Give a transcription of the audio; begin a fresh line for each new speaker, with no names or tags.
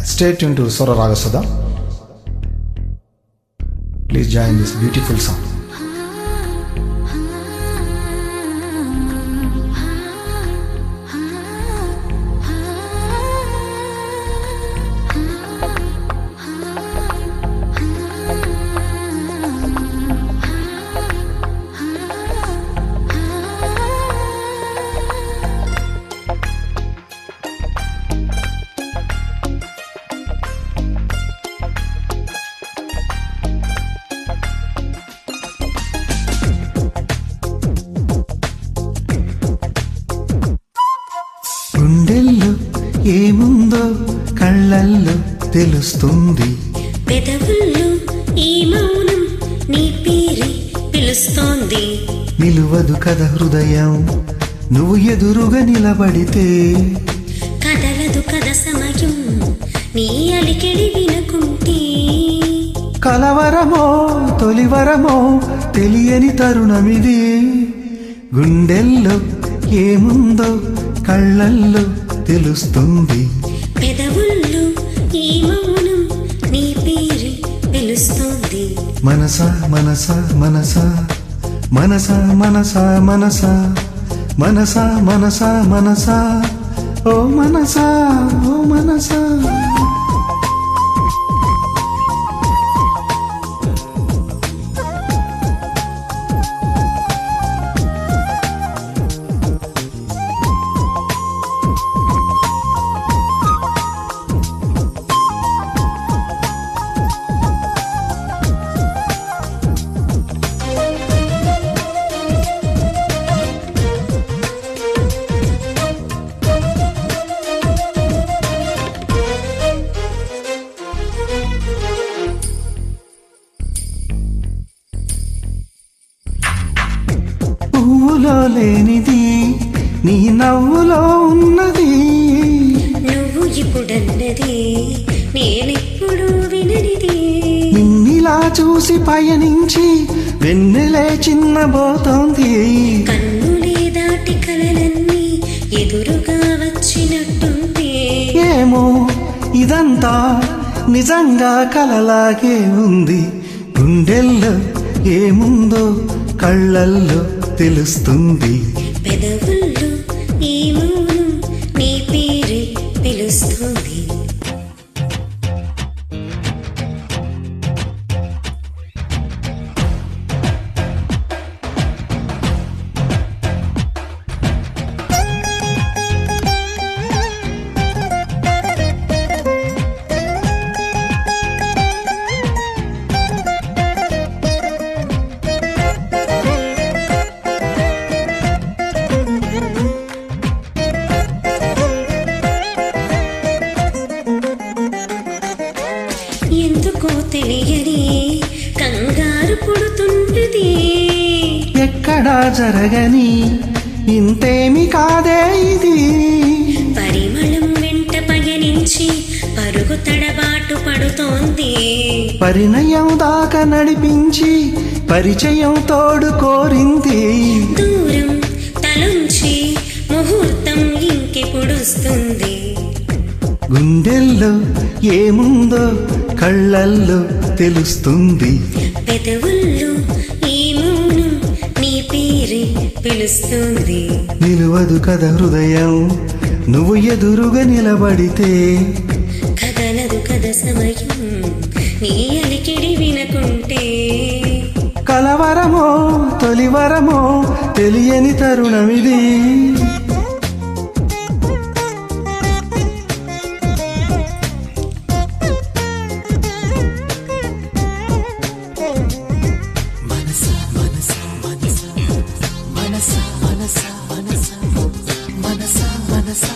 Stay tuned to Swara Raga Sudha. Please join this beautiful song. గుండెల్లో ఏముందో కళ్ళల్లో తెలుస్తుంది,
పెదవుల్లో ఈ మౌనం నీ పేరే పిలుస్తోంది.
నిలువదు కథ హృదయం నువ్వు ఎదురుగా నిలబడితే,
కదలదు కథ సమయం నీ అలికిడి వినకుంటే.
కలవరమో తొలివరమో తెలియని తరుణమిది, గుండెల్లో ఏముందో కళ్ళల్లో తెలుస్తుంది,
పెదవుల్లో ఈ మౌనం నీ పేరు పిలుస్తోంది.
మనసా మనసా మనసా మనసా మనసా మనసా మనసా మనసా మనసా ఓ మనసా ఓ మనసా. పువ్వులో లేనిది నీ నవ్వులో ఉన్నది,
నువ్వు ఇప్పుడన్నది నేనెప్పుడు విననిది.
నిన్నిలా చూసి పయనించి వెన్నెలే చిన్నబోతోంది,
కన్నులే దాటి కలలన్నీ ఎదురుగా వచ్చినట్టుంది.
ఏమో ఇదంతా నిజంగా కలలాగే ఉంది, గుండెల్లో ఏముందో కళ్ళల్లో తెలుస్తుంది,
పెదవుల్లో ఈ మౌనం నీ పేరు పిలుస్తుంది. ఎందుకో తెలియని కంగారు పుడుతున్నది,
ఎక్కడా జరగని ఇంతేమి కాదే ఇది,
పరిమళం వెంట పయనించి పరుగు తడబాటు పడుతోంది.
పరిణయం దాకా నడిపించి పరిచయం తోడు కోరింది,
దూరం తలంచి ముహూర్తం ఇంకెప్పుడొస్తుంది.
గుండెల్లో ఏముందో కళ్ళల్లో తెలుస్తుంది,
పెదవుల్లో ఈ మౌనం నీ పేరే పిలుస్తుంది.
నిలువదు కథ హృదయం నువ్వు ఎదురుగా నిలబడితే,
కదలదు కథ సమయం నీ అలికిడి వినకుంటే.
కలవరమో తొలివరమో తెలియని తరుణమిది,
మనసా మనసా మనసా మనసా మనసా మనసా మనసా మనసా